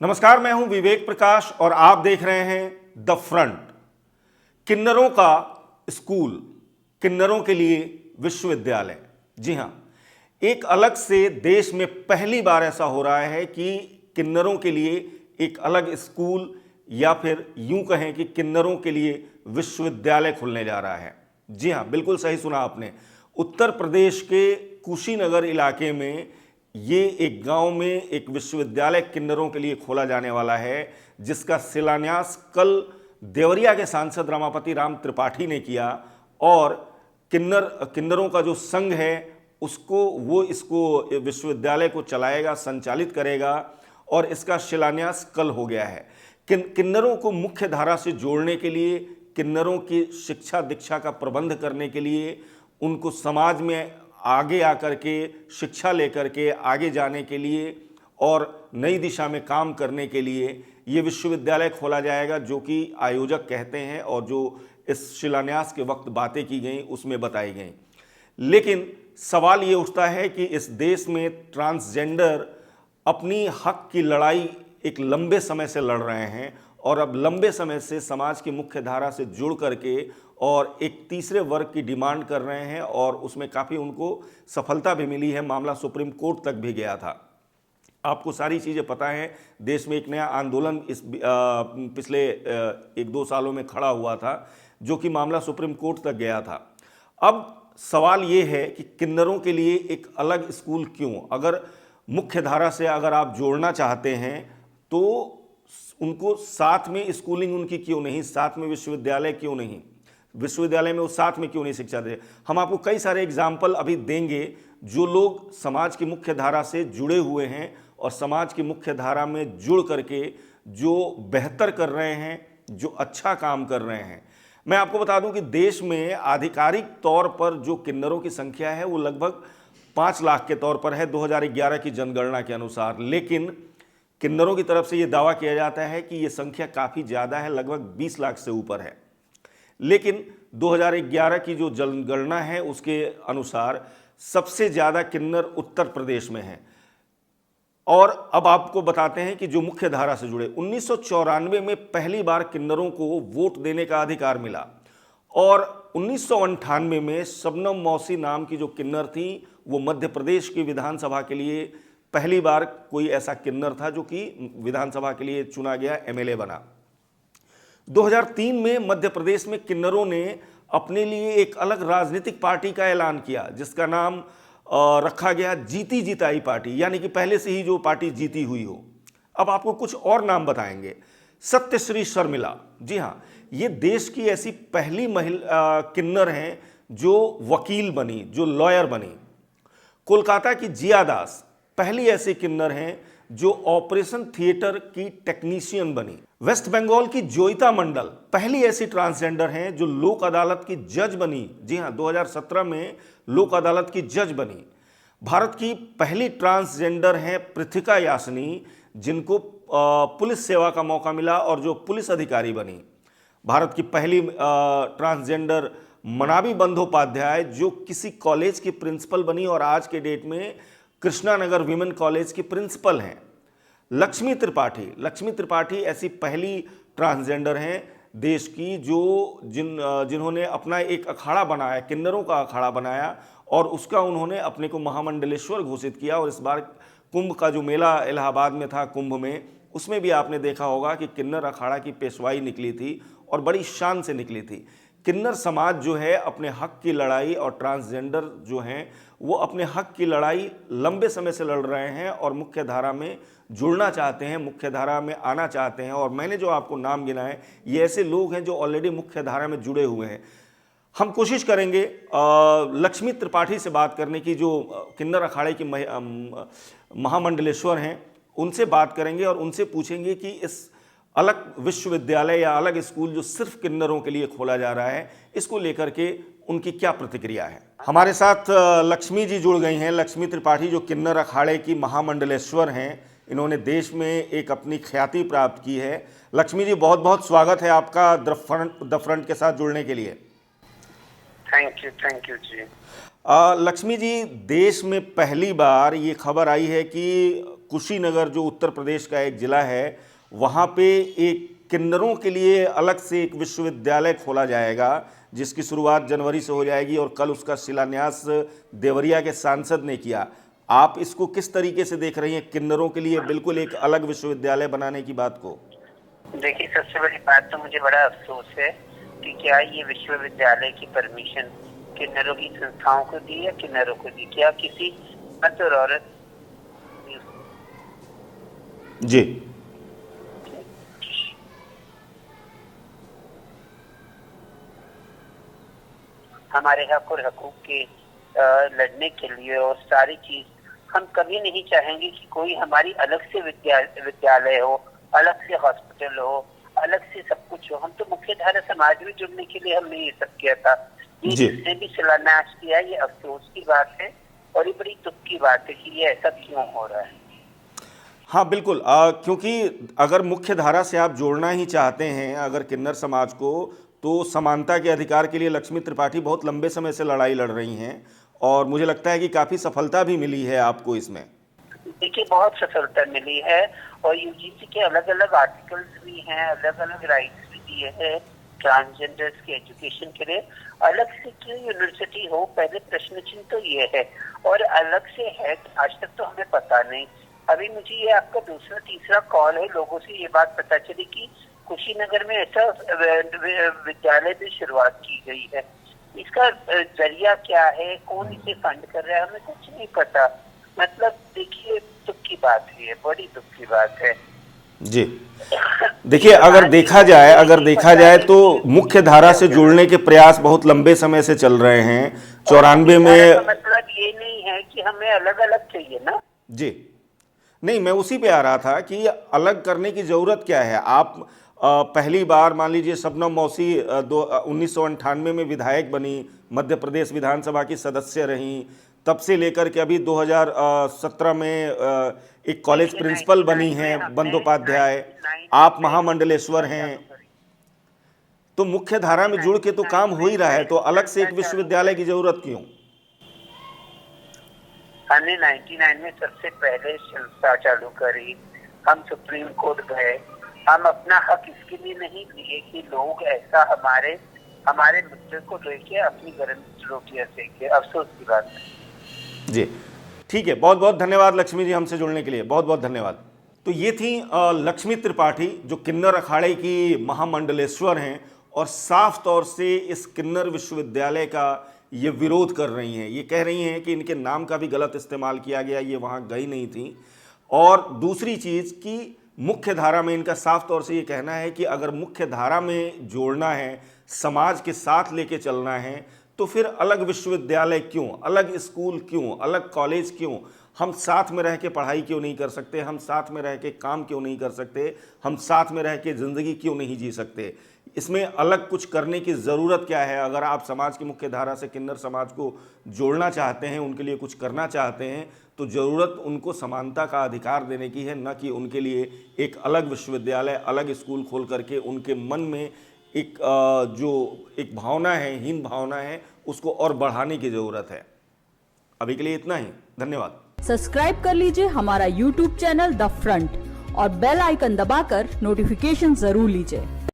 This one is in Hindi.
नमस्कार, मैं हूं विवेक प्रकाश और आप देख रहे हैं द फ्रंट। किन्नरों का स्कूल, किन्नरों के लिए विश्वविद्यालय। जी हां, एक अलग से देश में पहली बार ऐसा हो रहा है कि किन्नरों के लिए एक अलग स्कूल या फिर यूं कहें कि किन्नरों के लिए विश्वविद्यालय खुलने जा रहा है। जी हां, बिल्कुल सही सुना आपने। उत्तर प्रदेश के कुशीनगर इलाके में ये एक गांव में एक विश्वविद्यालय किन्नरों के लिए खोला जाने वाला है, जिसका शिलान्यास कल देवरिया के सांसद रमापति राम त्रिपाठी ने किया। और किन्नरों का जो संघ है इसको विश्वविद्यालय को चलाएगा, संचालित करेगा और इसका शिलान्यास कल हो गया है। किन्नरों को मुख्य धारा से जोड़ने के लिए, किन्नरों की शिक्षा दीक्षा का प्रबंध करने के लिए, उनको समाज में आगे आकर के शिक्षा लेकर के आगे जाने के लिए और नई दिशा में काम करने के लिए ये विश्वविद्यालय खोला जाएगा, जो कि आयोजक कहते हैं और जो इस शिलान्यास के वक्त बातें की गई उसमें बताई गई। लेकिन सवाल ये उठता है कि इस देश में ट्रांसजेंडर अपनी हक की लड़ाई एक लंबे समय से लड़ रहे हैं और अब लंबे समय से समाज की मुख्य धारा से जुड़ करके और एक तीसरे वर्ग की डिमांड कर रहे हैं और उसमें काफ़ी उनको सफलता भी मिली है। मामला सुप्रीम कोर्ट तक भी गया था। आपको सारी चीज़ें पता हैं। देश में एक नया आंदोलन इस पिछले 1-2 सालों में खड़ा हुआ था, जो कि मामला सुप्रीम कोर्ट तक गया था। अब सवाल ये है कि किन्नरों के लिए एक अलग स्कूल क्यों? अगर मुख्य धारा से अगर आप जोड़ना चाहते हैं तो उनको साथ में स्कूलिंग उनकी क्यों नहीं, साथ में विश्वविद्यालय क्यों नहीं, विश्वविद्यालय में वो साथ में क्यों नहीं शिक्षा दे? हम आपको कई सारे एग्जाम्पल अभी देंगे जो लोग समाज की मुख्य धारा से जुड़े हुए हैं और समाज की मुख्य धारा में जुड़ करके जो बेहतर कर रहे हैं, जो अच्छा काम कर रहे हैं। मैं आपको बता दूं कि देश में आधिकारिक तौर पर जो किन्नरों की संख्या है वो लगभग 5 लाख के तौर पर है 2011 की जनगणना के अनुसार। लेकिन किन्नरों की तरफ से ये दावा किया जाता है कि ये संख्या काफ़ी ज़्यादा है, लगभग 20 लाख से ऊपर है। लेकिन 2011 की जो जनगणना है उसके अनुसार सबसे ज़्यादा किन्नर उत्तर प्रदेश में हैं। और अब आपको बताते हैं कि जो मुख्य धारा से जुड़े, 1994 में पहली बार किन्नरों को वोट देने का अधिकार मिला और 1998 में शबनम मौसी नाम की जो किन्नर थी वो मध्य प्रदेश की विधानसभा के लिए पहली बार कोई ऐसा किन्नर था जो कि विधानसभा के लिए चुना गया, एमएलए बना। 2003 में मध्य प्रदेश में किन्नरों ने अपने लिए एक अलग राजनीतिक पार्टी का ऐलान किया, जिसका नाम रखा गया जीती जिताई पार्टी, यानी कि पहले से ही जो पार्टी जीती हुई हो। अब आपको कुछ और नाम बताएंगे। सत्यश्री शर्मिला, जी हाँ, ये देश की ऐसी पहली महिला किन्नर हैं जो वकील बनी, जो लॉयर बनी। कोलकाता की जिया दास पहली ऐसी किन्नर हैं जो ऑपरेशन थिएटर की टेक्नीशियन बनी। वेस्ट बंगाल की जोईता मंडल पहली ऐसी ट्रांसजेंडर हैं जो लोक अदालत की जज बनी। जी हां, 2017 में लोक अदालत की जज बनी। भारत की पहली ट्रांसजेंडर हैं पृथिका यासनी, जिनको पुलिस सेवा का मौका मिला और जो पुलिस अधिकारी बनी। भारत की पहली ट्रांसजेंडर मनाबी बंदोपाध्याय, जो किसी कॉलेज की प्रिंसिपल बनी और आज के डेट में कृष्णा नगर विमेन कॉलेज की प्रिंसिपल हैं। लक्ष्मी त्रिपाठी ऐसी पहली ट्रांसजेंडर हैं देश की जिन्होंने अपना एक अखाड़ा बनाया, किन्नरों का अखाड़ा बनाया और उसका उन्होंने अपने को महामंडलेश्वर घोषित किया। और इस बार कुंभ का जो मेला इलाहाबाद में था, कुंभ में, उसमें भी आपने देखा होगा कि किन्नर अखाड़ा की पेशवाई निकली थी और बड़ी शान से निकली थी। किन्नर समाज जो है अपने हक की लड़ाई, और ट्रांसजेंडर जो हैं वो अपने हक की लड़ाई लंबे समय से लड़ रहे हैं और मुख्य धारा में जुड़ना चाहते हैं, मुख्य धारा में आना चाहते हैं। और मैंने जो आपको नाम गिनाए ये ऐसे लोग हैं जो ऑलरेडी मुख्य धारा में जुड़े हुए हैं। हम कोशिश करेंगे लक्ष्मी त्रिपाठी से बात करने की, जो किन्नर अखाड़े की महामंडलेश्वर हैं, उनसे बात करेंगे और उनसे पूछेंगे कि इस अलग विश्वविद्यालय या अलग स्कूल जो सिर्फ किन्नरों के लिए खोला जा रहा है, इसको लेकर के उनकी क्या प्रतिक्रिया है। हमारे साथ लक्ष्मी जी जुड़ गई हैं। लक्ष्मी त्रिपाठी जो किन्नर अखाड़े की महामंडलेश्वर हैं, इन्होंने देश में एक अपनी ख्याति प्राप्त की है। लक्ष्मी जी, बहुत बहुत स्वागत है आपका द फ्रंट के साथ जुड़ने के लिए। थैंक यू जी। लक्ष्मी जी, देश में पहली बार ये खबर आई है कि कुशीनगर जो उत्तर प्रदेश का एक जिला है, वहाँ पे एक किन्नरों के लिए अलग से एक विश्वविद्यालय खोला जाएगा, जिसकी शुरुआत जनवरी से हो जाएगी और कल उसका शिलान्यास देवरिया के सांसद ने किया। आप इसको किस तरीके से देख रही हैं, किन्नरों के लिए बिल्कुल एक अलग विश्वविद्यालय बनाने की बात को? देखिए, सबसे बड़ी बात तो मुझे बड़ा अफसोस है कि क्या ये विश्वविद्यालय की परमिशन किन्नरों की संस्थाओं को दी या किन्नरों को दी? क्या किसी मर्द और औरत? जी, हमारे हक और हकूक के लड़ने के लिए और सारी चीज हम कभी नहीं चाहेंगे कि कोई हमारी अलग से विद्यालय हो, अलग से हॉस्पिटल हो, अलग से सब कुछ हो। हम तो मुख्यधारा समाज में जुड़ने के लिए हमने ये सब किया था। ये जिसने भी शिलान्यास किया, ये अफसोस की बात है और ये बड़ी दुख की बात है कि ये ऐसा क्यों हो रहा है। हाँ बिल्कुल, क्योंकि अगर मुख्य धारा से आप जोड़ना ही चाहते हैं अगर किन्नर समाज को, तो समानता के अधिकार के लिए लक्ष्मी त्रिपाठी बहुत लंबे समय से लड़ाई लड़ रही हैं और मुझे लगता है कि काफ़ी सफलता भी मिली है आपको इसमें। देखिए, बहुत सफलता मिली है और यूजीसी के अलग अलग आर्टिकल्स भी हैं, अलग अलग राइट्स भी दिए हैं ट्रांसजेंडर्स के एजुकेशन के लिए। अलग से क्यों यूनिवर्सिटी हो, पहले प्रश्न चिन्ह तो ये है, और अलग से है आज तक तो हमें पता नहीं। अभी मुझे ये आपका दूसरा तीसरा कॉल है, लोगों से ये बात पता चली कि कुशीनगर में ऐसा विद्यालय भी शुरुआत की गई है। इसका जरिया क्या है, कौन इसे फंड कर रहा है, हमें कुछ नहीं पता। मतलब देखिए, दुख की बात है, बड़ी दुख की बात है जी। देखिए, अगर देखा जाए तो मुख्य धारा से जुड़ने के प्रयास बहुत लंबे समय से चल रहे हैं। 94 में मतलब ये नहीं है कि हमें अलग अलग चाहिए ना जी, नहीं, मैं उसी पे आ रहा था कि अलग करने की जरूरत क्या है। आप पहली बार मान लीजिए शबनम मौसी 1998 में विधायक बनी, मध्य प्रदेश विधानसभा की सदस्य रहीं, तब से लेकर के अभी 2017 में एक कॉलेज प्रिंसिपल बनी हैं बंदोपाध्याय, आप महामंडलेश्वर हैं, तो मुख्य धारा में जुड़ के तो काम हो ही रहा है, तो अलग से एक विश्वविद्यालय की जरूरत क्यों? हमने 99 में सबसे पहले संस्था चालू करी, हम सुप्रीम कोर्ट गए, हम अपना हक इसके लिए नहीं लिए कि लोग ऐसा हमारे मुद्दे को लेके अपनी गर्म रोटियां सेके। अफसोस की बात है जी। ठीक है, बहुत बहुत धन्यवाद लक्ष्मी जी हमसे जुड़ने के लिए, बहुत बहुत धन्यवाद। तो ये थी लक्ष्मी त्रिपाठी जो किन्नर अखाड़े की महामंडलेश्वर हैं और साफ तौर से इस किन्नर विश्वविद्यालय का ये विरोध कर रही हैं। ये कह रही हैं कि इनके नाम का भी गलत इस्तेमाल किया गया, ये वहाँ गई नहीं थी। और दूसरी चीज़ कि मुख्य धारा में इनका साफ तौर से ये कहना है कि अगर मुख्य धारा में जोड़ना है, समाज के साथ लेके चलना है, तो फिर अलग विश्वविद्यालय क्यों, अलग स्कूल क्यों, अलग कॉलेज क्यों? हम साथ में रह के पढ़ाई क्यों नहीं कर सकते? हम साथ में रह के काम क्यों नहीं कर सकते? हम साथ में रह के ज़िंदगी क्यों नहीं जी सकते? इसमें अलग कुछ करने की ज़रूरत क्या है? अगर आप समाज की मुख्य धारा से किन्नर समाज को जोड़ना चाहते हैं, उनके लिए कुछ करना चाहते हैं, तो ज़रूरत उनको समानता का अधिकार देने की है, न कि उनके लिए एक अलग विश्वविद्यालय, अलग स्कूल खोल करके उनके मन में एक जो एक भावना है, हीन भावना है, उसको और बढ़ाने की ज़रूरत है। अभी के लिए इतना ही, धन्यवाद। सब्सक्राइब कर लीजिए हमारा YouTube चैनल द फ्रंट और बेल आइकन दबाकर नोटिफिकेशन जरूर लीजिए।